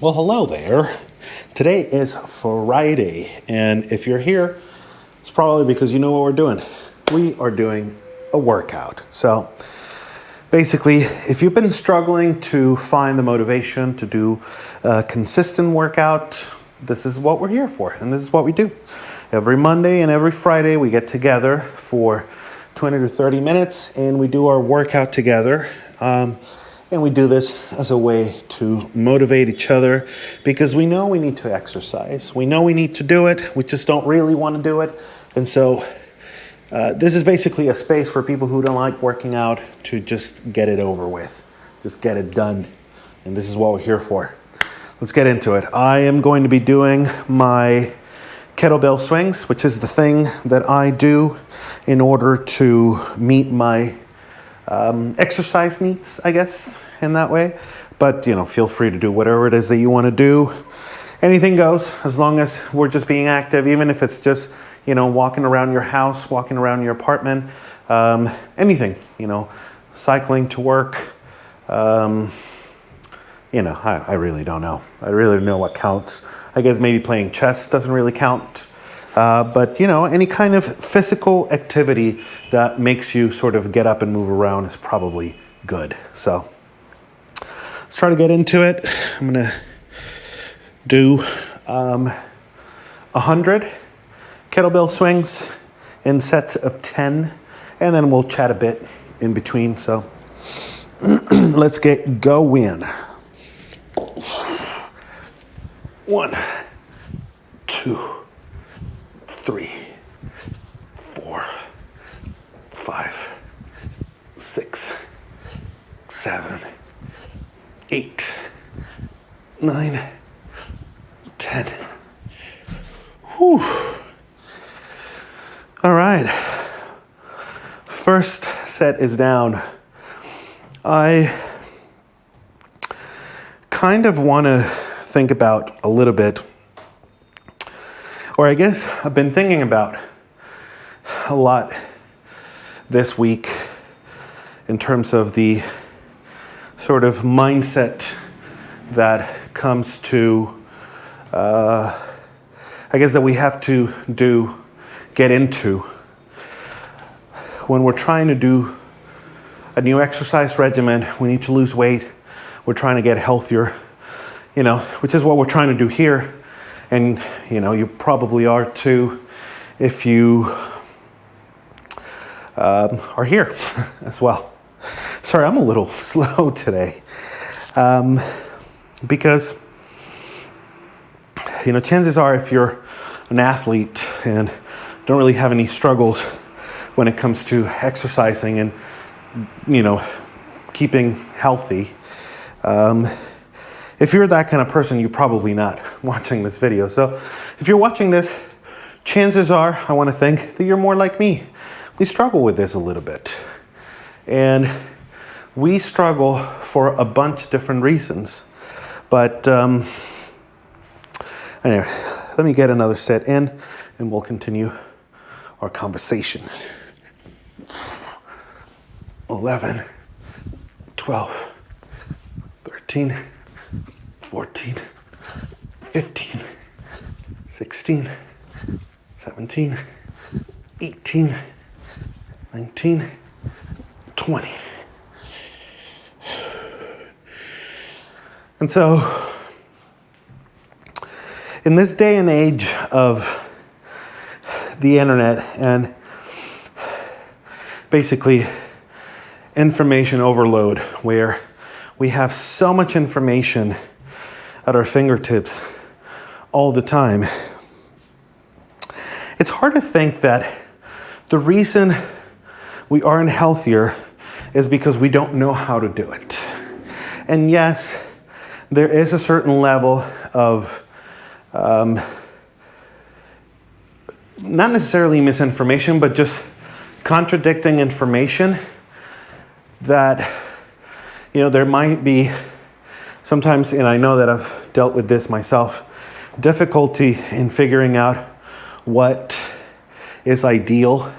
Well, hello there. Today is Friday, and if you're here, it's probably because you know what we're doing. We are doing a workout. So basically, if you've been struggling to find the motivation to do a consistent workout, this is what we're here for, and this is what we do. Every Monday and every Friday, we get together for 20 to 30 minutes, and we do our workout together. And we do this as a way to motivate each other because we know we need to exercise. We know we need to do it. We just don't really want to do it. And so this is basically a space for people who don't like working out to just get it over with. Just get it done. And this is what we're here for. Let's get into it. I am going to be doing my kettlebell swings, which is the thing that I do in order to meet my exercise needs, I guess, in that way. But, feel free to do whatever it is that you want to do. Anything goes, as long as we're just being active, even if it's just, walking around your house, walking around your apartment, anything, cycling to work. I really don't know. I really don't know what counts. I guess maybe playing chess doesn't really count. But any kind of physical activity that makes you sort of get up and move around is probably good. So let's try to get into it. I'm going to do 100 kettlebell swings in sets of 10, and then we'll chat a bit in between. So let's get going. 1, 2, 3, 4, 5, 6, 7, 8, 9, 10. Whew. All right. First set is down. I kind of want to think about a little bit, or I guess I've been thinking about a lot this week in terms of the sort of mindset that comes to, I guess that we have to get into when we're trying to do a new exercise regimen. We need to lose weight. We're trying to get healthier, which is what we're trying to do here. And, you probably are too if you are here as well. Sorry, I'm a little slow today because, chances are if you're an athlete and don't really have any struggles when it comes to exercising and, keeping healthy, if you're that kind of person, you're probably not watching this video. So if you're watching this, chances are, I want to think, that you're more like me. We struggle with this a little bit. And we struggle for a bunch of different reasons. But anyway, let me get another set in and we'll continue our conversation. 11, 12, 13, 14, 15, 16, 17, 18, 19, 20. And so, in this day and age of the internet and basically information overload, where we have so much information at our fingertips all the time, it's hard to think that the reason we aren't healthier is because we don't know how to do it. And yes, there is a certain level of not necessarily misinformation, but just contradicting information that, there might be sometimes, and I know that I've dealt with this myself, difficulty in figuring out what is ideal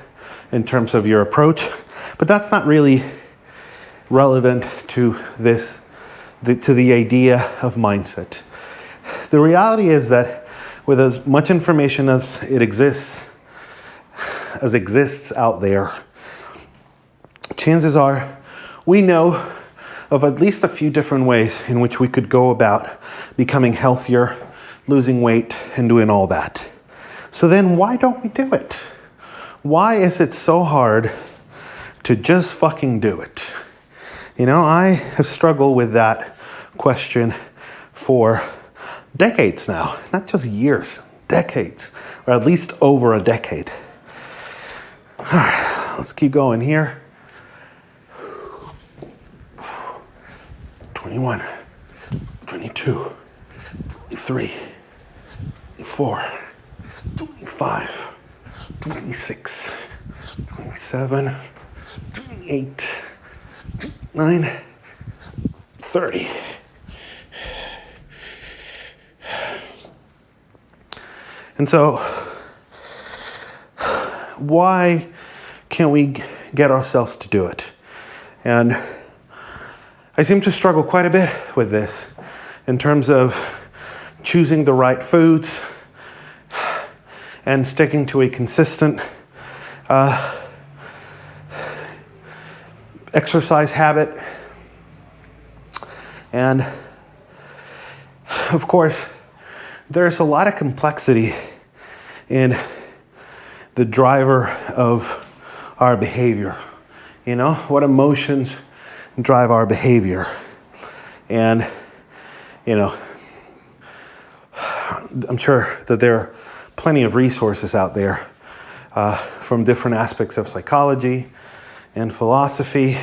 in terms of your approach, but that's not really relevant to this, to the idea of mindset. the reality is that with as much information as exists out there, chances are we know of at least a few different ways in which we could go about becoming healthier, losing weight, and doing all that. So then why don't we do it? Why is it so hard to just fucking do it? You know, I have struggled with that question for decades now, not just years, decades, or at least over a decade. All right, let's keep going here. 21, 22, 23, 24, 25, 26, 27, 28, 29, 30. And so, why can't we get ourselves to do it? And I seem to struggle quite a bit with this in terms of choosing the right foods and sticking to a consistent exercise habit. And of course, there's a lot of complexity in the driver of our behavior. You know, what emotions drive our behavior. And, you know, I'm sure that there are plenty of resources out there from different aspects of psychology and philosophy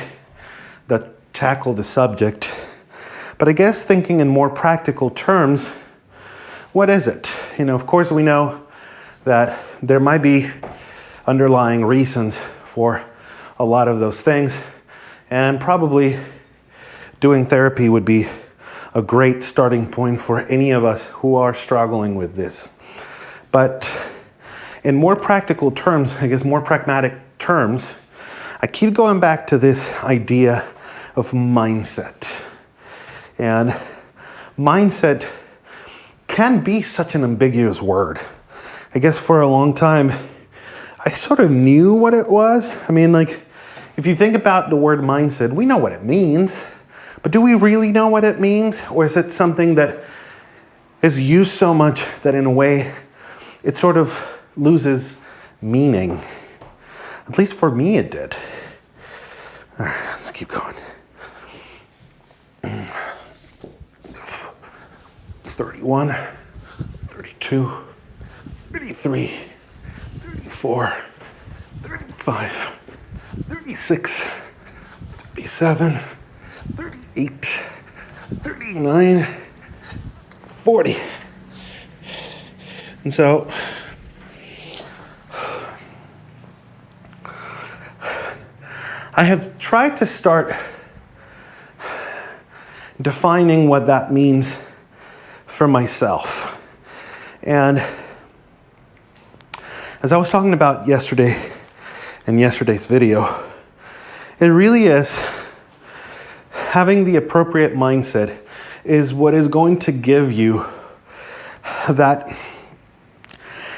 that tackle the subject. But I guess thinking in more practical terms, what is it? You know, of course we know that there might be underlying reasons for a lot of those things, and probably doing therapy would be a great starting point for any of us who are struggling with this. But in more practical terms, I guess more pragmatic terms, I keep going back to this idea of mindset. And mindset can be such an ambiguous word. I guess for a long time, I sort of knew what it was. I mean, like, if you think about the word mindset, we know what it means, but do we really know what it means? Or is it something that is used so much that in a way it sort of loses meaning? At least for me it did. All right, let's keep going. 31, 32, 33, 34, 35, 36, 37, 38, 39, 40. And so, I have tried to start defining what that means for myself. And as I was talking about yesterday in yesterday's video, it really is having the appropriate mindset is what is going to give you that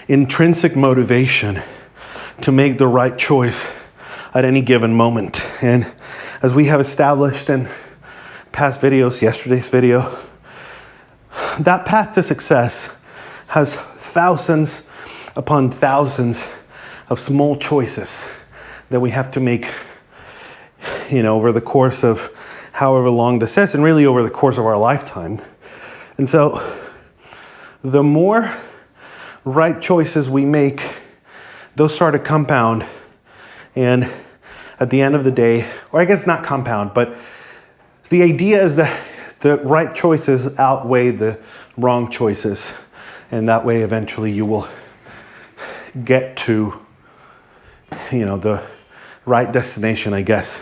intrinsic motivation to make the right choice at any given moment. And as we have established in past videos, yesterday's video, that path to success has thousands upon thousands of small choices that we have to make, you know, over the course of however long this is, and really over the course of our lifetime. And so the more right choices we make, those start to compound. And at the end of the day, or I guess not compound, but the idea is that the right choices outweigh the wrong choices. And that way, eventually, you will get to, you know, the right destination, I guess.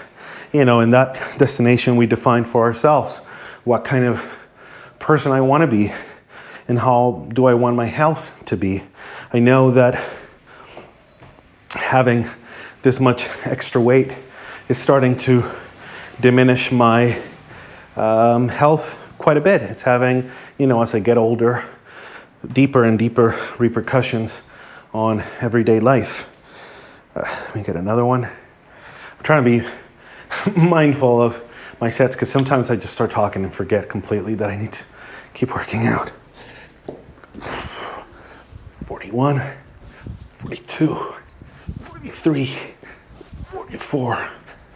You know, in that destination, we define for ourselves what kind of person I want to be and how do I want my health to be. I know that having this much extra weight is starting to diminish my health quite a bit. It's having, you know, as I get older, deeper and deeper repercussions on everyday life. Let me get another one. I'm trying to be mindful of my sets because sometimes I just start talking and forget completely that I need to keep working out. 41, 42, 43, 44,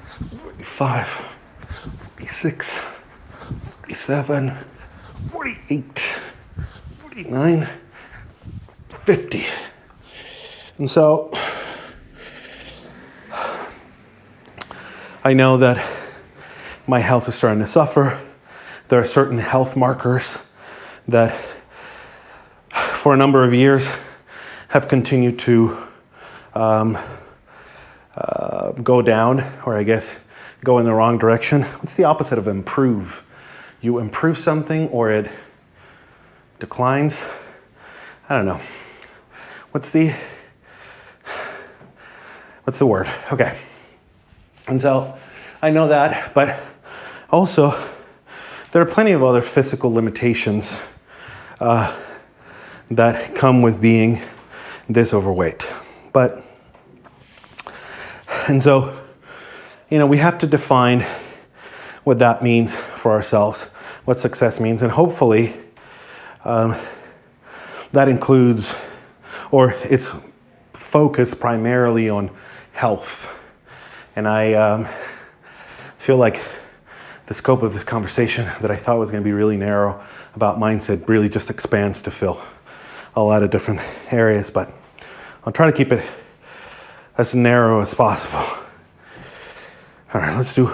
45, 46, 47, 48, 49, 50. And so I know that my health is starting to suffer. There are certain health markers that for a number of years have continued to go down, or I guess go in the wrong direction. What's the opposite of improve? You improve something or it declines? I don't know. What's the word? Okay. And so I know that, but also there are plenty of other physical limitations that come with being this overweight. And so, we have to define what that means for ourselves, what success means, and hopefully that includes, or it's focused primarily on health. And I feel like the scope of this conversation that I thought was going to be really narrow about mindset really just expands to fill a lot of different areas, but I'll try to keep it as narrow as possible. All right, let's do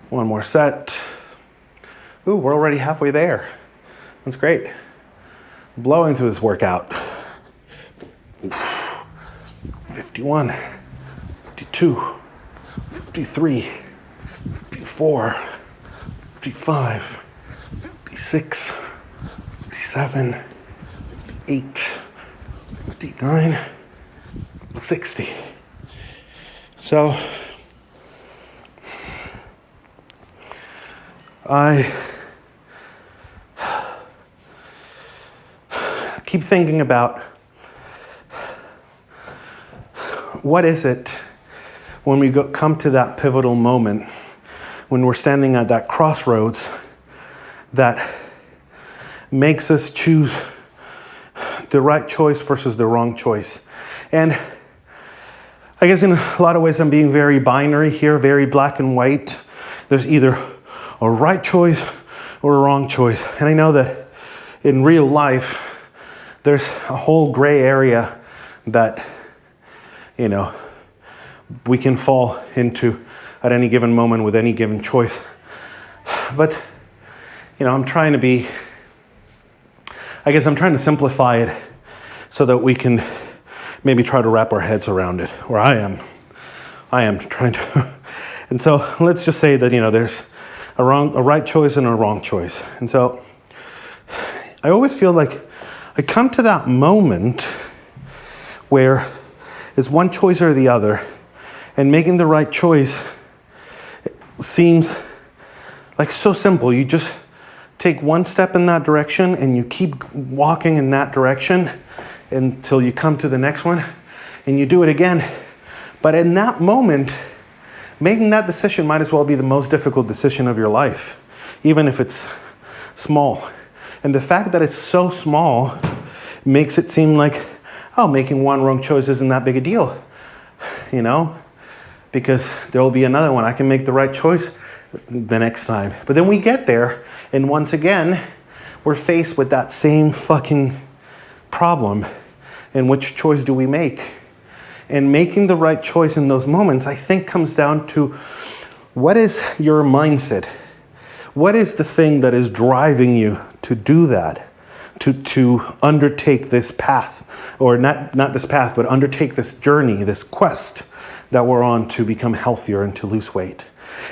one more set. Ooh, we're already halfway there. That's great. Blowing through this workout. 51, 52, 53, 54, 55, 56, 57, 58, 59, 60. So I keep thinking about what is it when we come to that pivotal moment, when we're standing at that crossroads that makes us choose the right choice versus the wrong choice. And I guess in a lot of ways I'm being very binary here, very black and white. There's either a right choice or a wrong choice. And I know that in real life, there's a whole gray area that, we can fall into at any given moment with any given choice. But, I'm trying to simplify it so that we can maybe try to wrap our heads around it, or I am trying to. And so let's just say that, there's a right choice and a wrong choice. And so I always feel like I come to that moment where it's one choice or the other, and making the right choice seems like so simple. You just take one step in that direction and you keep walking in that direction until you come to the next one, and you do it again. But in that moment, making that decision might as well be the most difficult decision of your life, even if it's small. And the fact that it's so small makes it seem like, making one wrong choice isn't that big a deal, because there will be another one. I can make the right choice the next time. But then we get there, and once again, we're faced with that same fucking problem. And which choice do we make? And making the right choice in those moments, I think, comes down to what is your mindset? What is the thing that is driving you to do that? To undertake this path, or not this path, but undertake this journey, this quest that we're on to become healthier and to lose weight.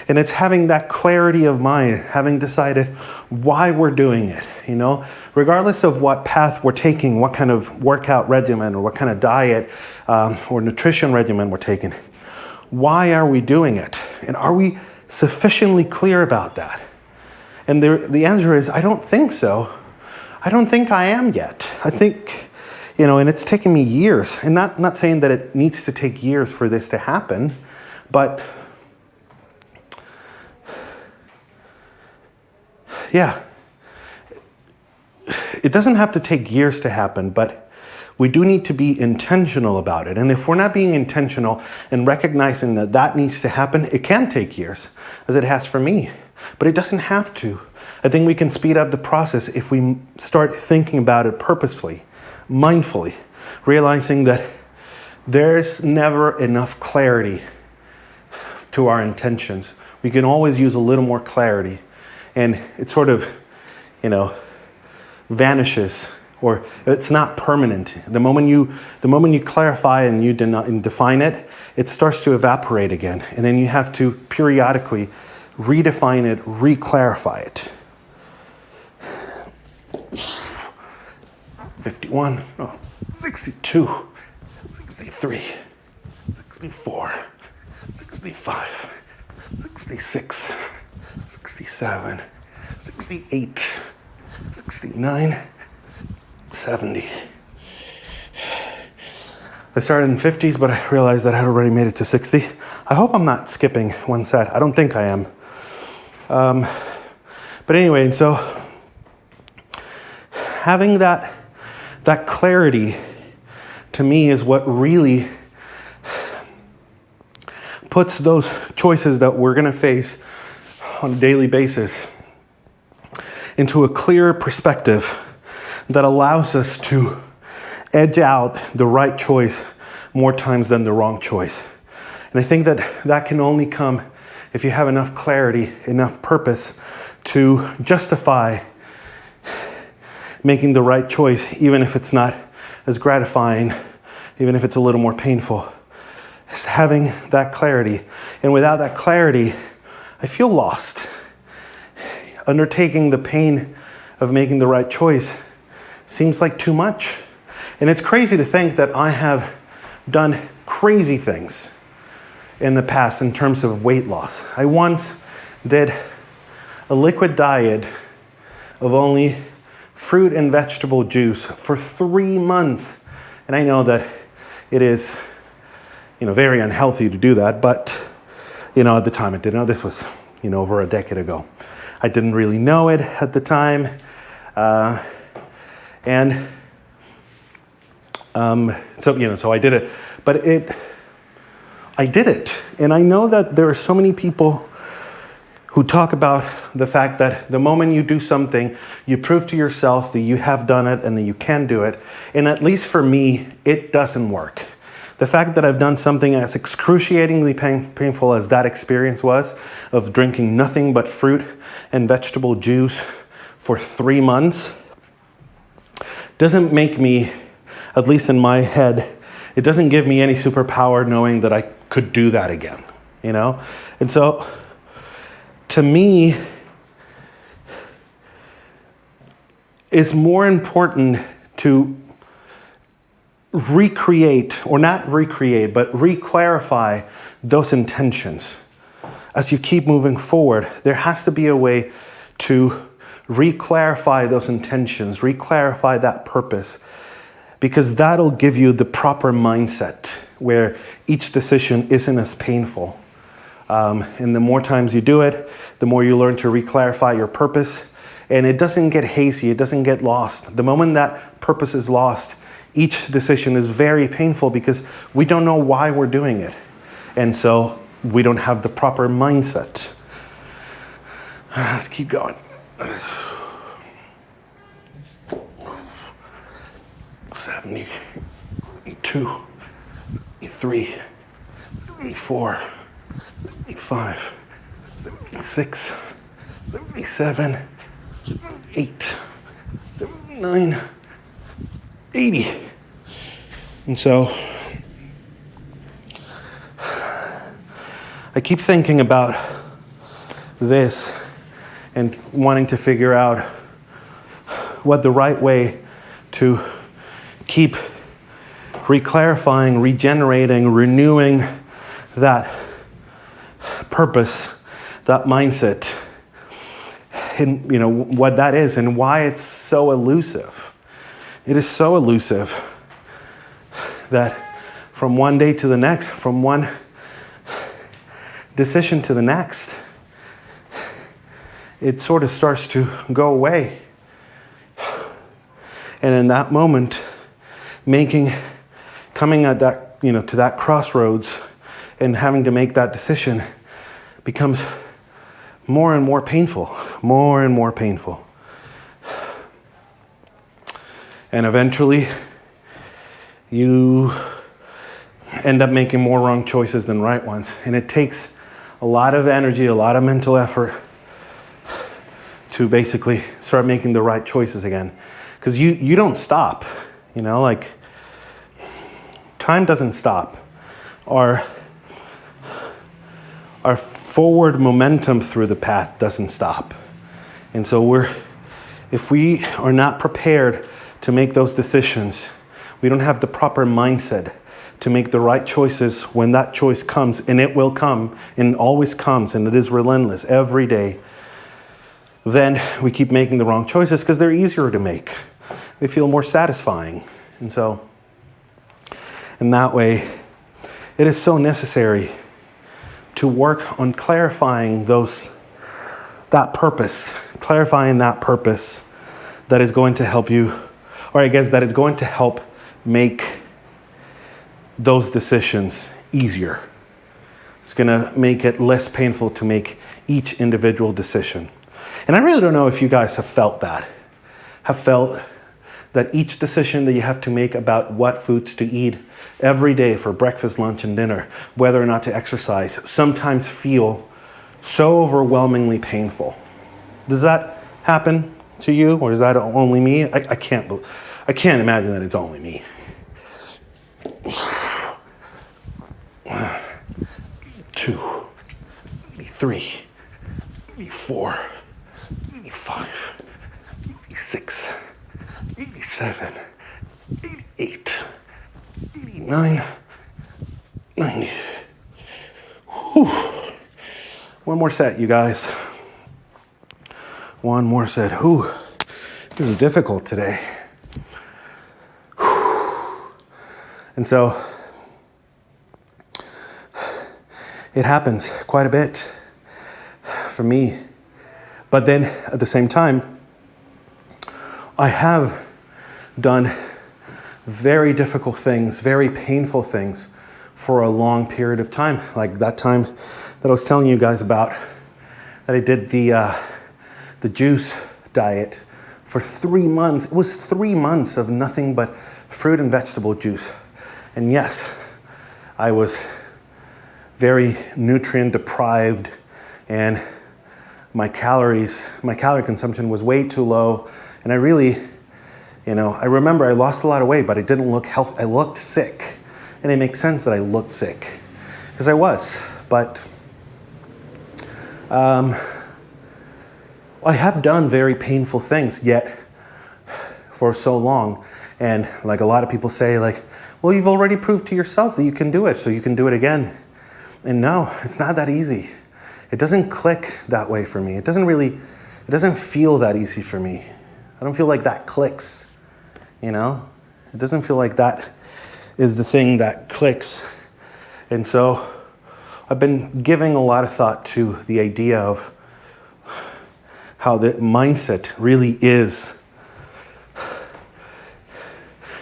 And it's having that clarity of mind, having decided why we're doing it, regardless of what path we're taking, what kind of workout regimen or what kind of diet or nutrition regimen we're taking. Why are we doing it? And are we sufficiently clear about that? And the answer is, I don't think so. I don't think I am yet. I think, and it's taken me years, and not saying that it needs to take years for this to happen, but yeah, it doesn't have to take years to happen, but we do need to be intentional about it. And if we're not being intentional and recognizing that that needs to happen, it can take years, as it has for me, but it doesn't have to. I think we can speed up the process if we start thinking about it purposefully, mindfully, realizing that there's never enough clarity to our intentions. We can always use a little more clarity, and it sort of, vanishes, or it's not permanent. The moment you clarify and you define it, it starts to evaporate again, and then you have to periodically redefine it, re-clarify it. 51, 62, 63, 64, 65, 66, 67, 68, 69, 70. I started in 50s, but I realized that I had already made it to 60. I hope I'm not skipping one set. I don't think I am. But anyway, and so having that clarity, to me, is what really puts those choices that we're going to face on a daily basis into a clearer perspective that allows us to edge out the right choice more times than the wrong choice. And I think that can only come if you have enough clarity, enough purpose to justify making the right choice, even if it's not as gratifying, even if it's a little more painful. It's having that clarity. And without that clarity, I feel lost. Undertaking the pain of making the right choice seems like too much. And it's crazy to think that I have done crazy things in the past in terms of weight loss. I once did a liquid diet of only fruit and vegetable juice for 3 months. And I know that it is, very unhealthy to do that, but, at the time I didn't know. This was, over a decade ago. I didn't really know it at the time. So I did it. But I did it. And I know that there are so many people who talk about the fact that the moment you do something, you prove to yourself that you have done it and that you can do it. And at least for me, it doesn't work. The fact that I've done something as excruciatingly painful as that experience was, of drinking nothing but fruit and vegetable juice for 3 months, doesn't make me, at least in my head, it doesn't give me any superpower knowing that I could do that again, And so, to me, it's more important to recreate, or not recreate, but re-clarify those intentions. As you keep moving forward, there has to be a way to re-clarify those intentions, re-clarify that purpose, because that'll give you the proper mindset where each decision isn't as painful. And the more times you do it, the more you learn to re-clarify your purpose. And it doesn't get hazy, it doesn't get lost. The moment that purpose is lost, each decision is very painful because we don't know why we're doing it. And so we don't have the proper mindset. Let's keep going. 70, 72, 73, 74, 75, 76, 77, 78, 79, 80. And so I keep thinking about this and wanting to figure out what the right way to keep re-clarifying, regenerating, renewing that purpose, that mindset and what that is and why it's so elusive. It is so elusive that from one day to the next, from one decision to the next, it sort of starts to go away. And in that moment, coming at that, to that crossroads and having to make that decision becomes more and more painful, more and more painful. And eventually, you end up making more wrong choices than right ones. And it takes a lot of energy, a lot of mental effort to basically start making the right choices again. Because you don't stop, time doesn't stop. Our forward momentum through the path doesn't stop. And so if we are not prepared to make those decisions, we don't have the proper mindset to make the right choices when that choice comes, and it will come, and always comes, and it is relentless every day, then we keep making the wrong choices because they're easier to make. They feel more satisfying. And so, in that way, it is so necessary to work on clarifying that purpose that is going to help you, or I guess that is going to help make those decisions easier. It's going to make it less painful to make each individual decision. And I really don't know if you guys have felt that each decision that you have to make about what foods to eat every day for breakfast, lunch, and dinner, whether or not to exercise, sometimes feel so overwhelmingly painful. Does that happen to you, or is that only me? I can't imagine that it's only me. 2, 3, 4, 5, 6, 87, 88, 89, 90. Whew. One more set, you guys. One more set. Whew. This is difficult today. Whew. And so, it happens quite a bit for me. But then at the same time, I have done very difficult things, very painful things for a long period of time. Like that time that I was telling you guys about, that I did the juice diet for 3 months. It was 3 months of nothing but fruit and vegetable juice. And yes, I was very nutrient deprived, and my calorie consumption was way too low. And I really, I remember I lost a lot of weight, but I didn't look healthy. I looked sick. And it makes sense that I looked sick, because I was. But I have done very painful things, yet for so long. And like a lot of people say, well, you've already proved to yourself that you can do it, so you can do it again. And no, it's not that easy. It doesn't click that way for me. It doesn't feel that easy for me. I don't feel like that clicks, It doesn't feel like that is the thing that clicks. And so I've been giving a lot of thought to the idea of how the mindset really is.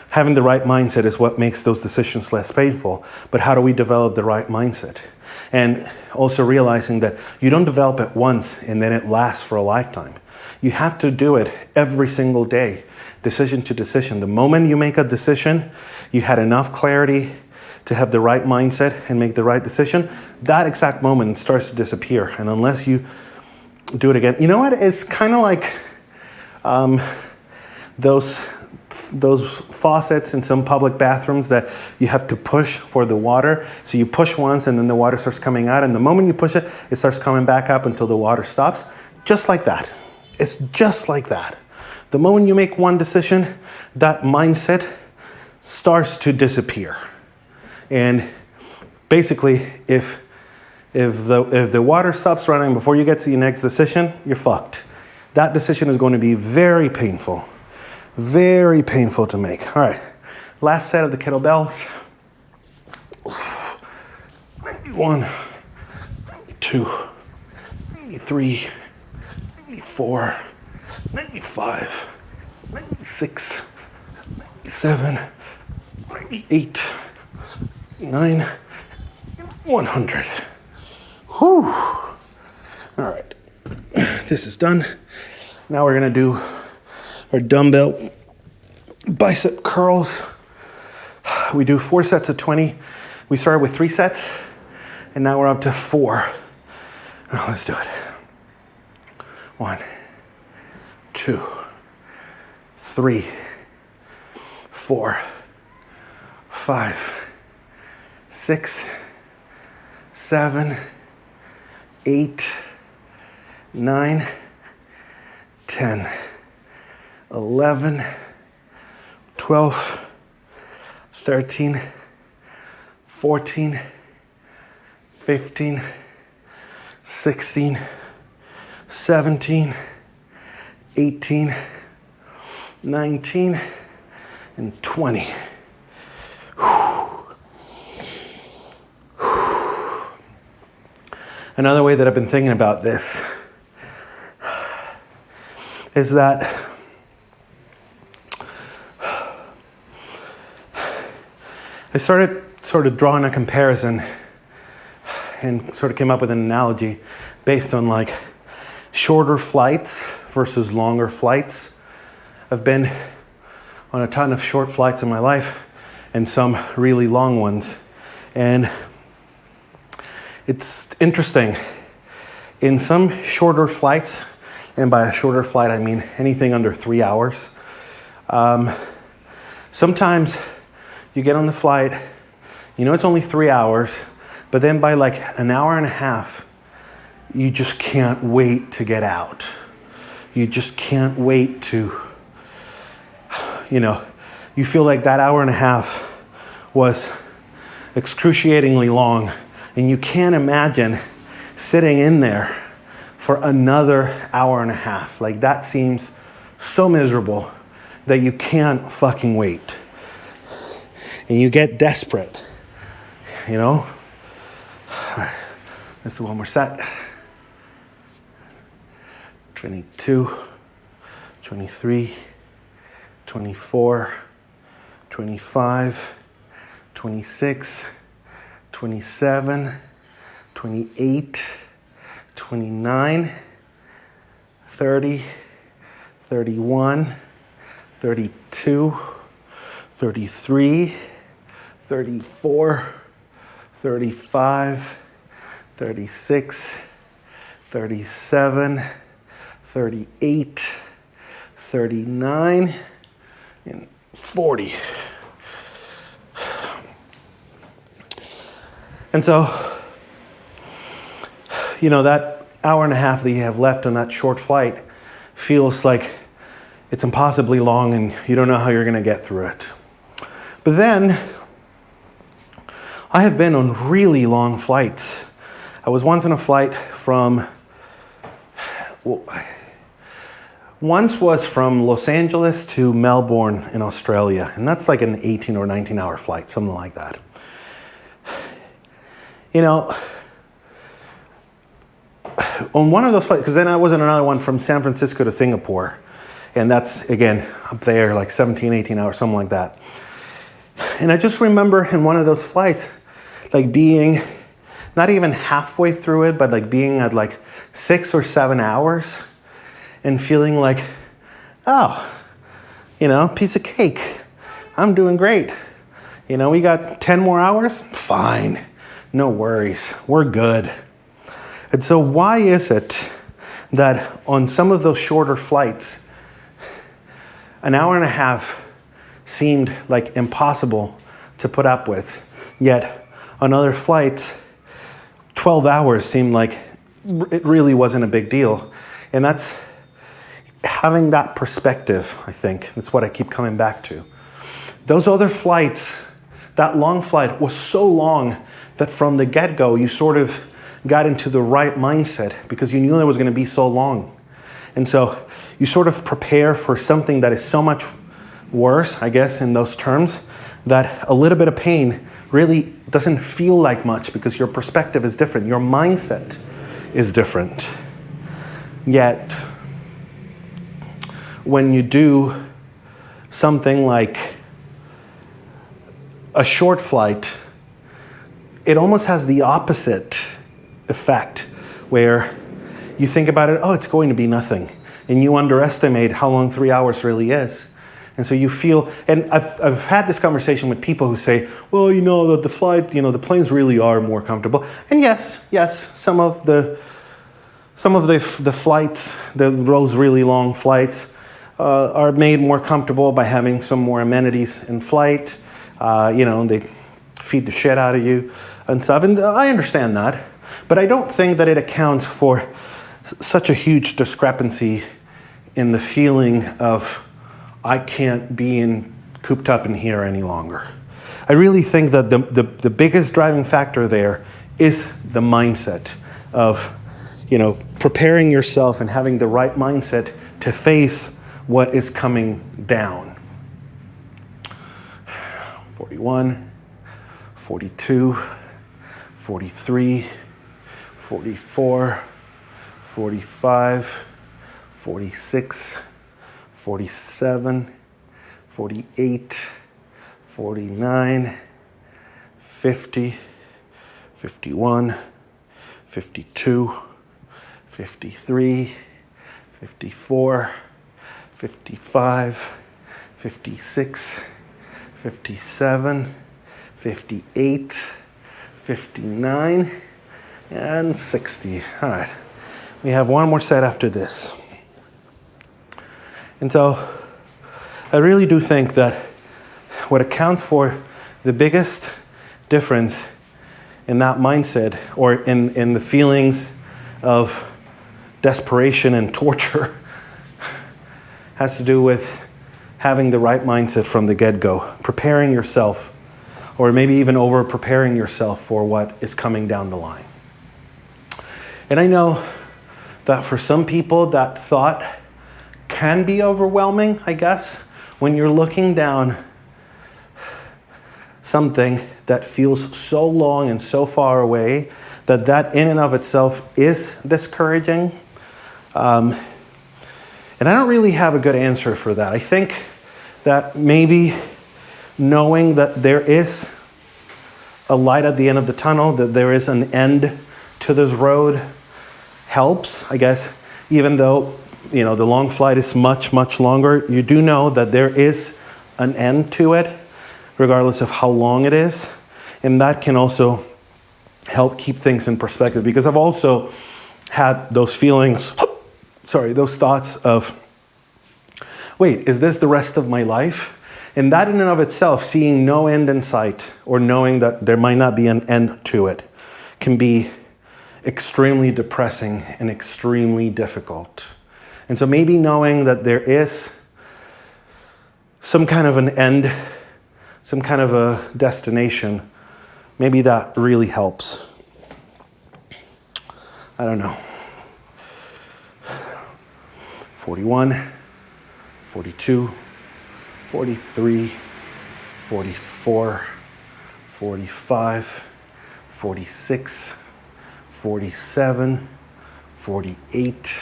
Having the right mindset is what makes those decisions less painful. But how do we develop the right mindset? And also realizing that you don't develop it once and then it lasts for a lifetime. You have to do it every single day, decision to decision. The moment you make a decision, you had enough clarity to have the right mindset and make the right decision. That exact moment starts to disappear. And unless you do it again, you know what? It's kind of like those faucets in some public bathrooms that you have to push for the water. So you push once and then the water starts coming out. And the moment you push it, it starts coming back up until the water stops. Just like that. It's just like that. The moment you make one decision, that mindset starts to disappear. And basically, if the water stops running before you get to your next decision, you're fucked. that decision is going to be very painful to make. All right, last set of the kettlebells. 91, 92, 93, 94, 95, 96, 97, 98, 99, 100. Whew. All right, this is done. Now we're gonna do our dumbbell bicep curls. We do 4 sets of 20. We started with 3 sets, and now we're up to 4. Now let's do it. 1, 2, 3, 4, 5, 6, 7, 8, 9, 10, 11, 12, 13, 14, 15, 16, 17, 18, 19, and 20. Another way that I've been thinking about this is that I started sort of drawing a comparison and sort of came up with an analogy based on like shorter flights versus longer flights. I've been on a ton of short flights in my life and some really long ones. And it's interesting. In some shorter flights, and by a shorter flight I mean anything under 3 hours, sometimes you get on the flight, you know it's only 3 hours, but then by like an hour and a half, you just can't wait to get out. You just can't wait to, you feel like that hour and a half was excruciatingly long, and you can't imagine sitting in there for another hour and a half. Like that seems so miserable that you can't fucking wait. And you get desperate, All right, let's do one more set. 22, 23, 24, 25, 26, 27, 28, 29, 30, 31, 32, 33, 34, 35, 36, 37, 38, 39, and 40. And so, that hour and a half that you have left on that short flight feels like it's impossibly long and you don't know how you're going to get through it. But then, I have been on really long flights. I was once on a flight once was from Los Angeles to Melbourne in Australia, and that's like an 18 or 19 hour flight, something like that. On one of those flights, because then I was on another one from San Francisco to Singapore, and that's, again, up there, like 17, 18 hours, something like that. And I just remember in one of those flights, like being not even halfway through it, but like being at like 6 or 7 hours and feeling like, piece of cake. I'm doing great. We got 10 more hours? Fine. No worries. We're good. And so why is it that on some of those shorter flights, an hour and a half seemed like impossible to put up with, yet on other flights, 12 hours seemed like it really wasn't a big deal? And that's having that perspective, I think. That's what I keep coming back to. Those other flights, that long flight was so long that from the get-go, you sort of got into the right mindset because you knew it was going to be so long. And so you sort of prepare for something that is so much worse, I guess, in those terms, that a little bit of pain really doesn't feel like much because your perspective is different. Your mindset is different. Yet, when you do something like a short flight, it almost has the opposite effect, where you think about it, oh, it's going to be nothing. And you underestimate how long 3 hours really is. And so you feel, and I've had this conversation with people who say, well, the flight, the planes really are more comfortable. And yes, some of the flights, those really long flights, are made more comfortable by having some more amenities in flight. They feed the shit out of you and stuff. And I understand that. But I don't think that it accounts for such a huge discrepancy in the feeling of, I can't be cooped up in here any longer. I really think that the biggest driving factor there is the mindset of, preparing yourself and having the right mindset to face what is coming down. 41, 42, 43, 44, 45, 46, 47, 48, 49, 50, 51, 52, 53, 54, 55, 56, 57, 58, 59, and 60. All right, we have one more set after this. And so I really do think that what accounts for the biggest difference in that mindset, or in the feelings of desperation and torture, has to do with having the right mindset from the get-go, preparing yourself, or maybe even over-preparing yourself for what is coming down the line. And I know that for some people that thought can be overwhelming, I guess, when you're looking down something that feels so long and so far away that in and of itself is discouraging. And I don't really have a good answer for that. I think that maybe knowing that there is a light at the end of the tunnel, that there is an end to this road, helps, I guess, even though the long flight is much, much longer. You do know that there is an end to it, regardless of how long it is. And that can also help keep things in perspective, because I've also had those feelings, those thoughts of, wait, is this the rest of my life? And that in and of itself, seeing no end in sight, or knowing that there might not be an end to it, can be extremely depressing and extremely difficult. And so maybe knowing that there is some kind of an end, some kind of a destination, maybe that really helps. I don't know. 41, 42, 43, 44, 45, 46, 47, 48,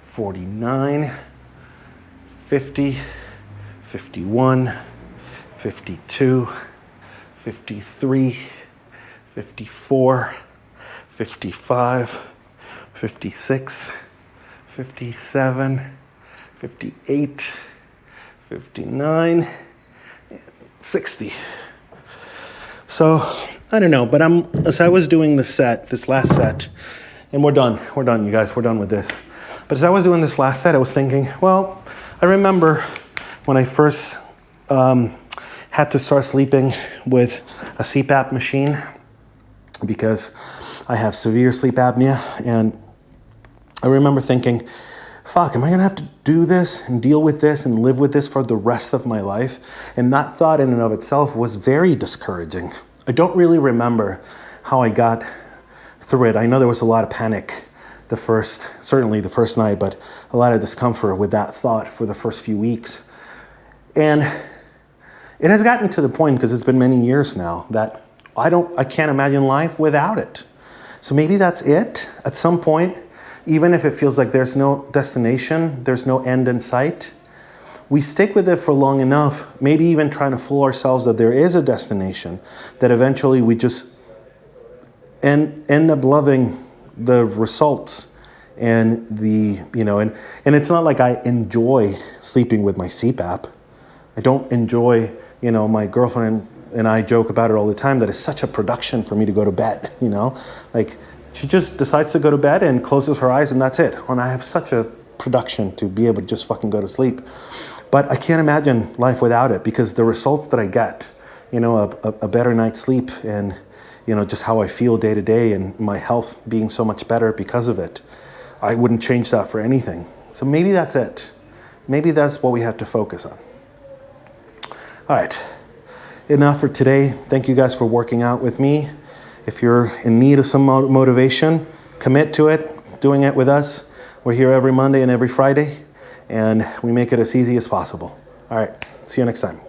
49, 50, 51, 52, 53, 54, 55, 56, 57, 58, 59, 60. So, I don't know, but as I was doing this last set, and we're done, you guys, we're done with this. But as I was doing this last set, I was thinking, well, I remember when I first had to start sleeping with a CPAP machine, because I have severe sleep apnea, and I remember thinking, fuck, am I gonna have to do this and deal with this and live with this for the rest of my life? And that thought in and of itself was very discouraging. I don't really remember how I got through it. I know there was a lot of panic certainly the first night, but a lot of discomfort with that thought for the first few weeks. And it has gotten to the point, because it's been many years now, that I can't imagine life without it. So maybe that's it. At some point, even if it feels like there's no destination, there's no end in sight, we stick with it for long enough, maybe even trying to fool ourselves that there is a destination, that eventually we just end up loving the results and and it's not like I enjoy sleeping with my CPAP. I don't enjoy, my girlfriend and I joke about it all the time, that it's such a production for me to go to bed, like she just decides to go to bed and closes her eyes and that's it. And I have such a production to be able to just fucking go to sleep. But I can't imagine life without it, because the results that I get, a better night's sleep and, just how I feel day to day and my health being so much better because of it, I wouldn't change that for anything. So maybe that's it. Maybe that's what we have to focus on. All right, enough for today. Thank you guys for working out with me. If you're in need of some motivation, commit to it, doing it with us. We're here every Monday and every Friday, and we make it as easy as possible. All right, see you next time.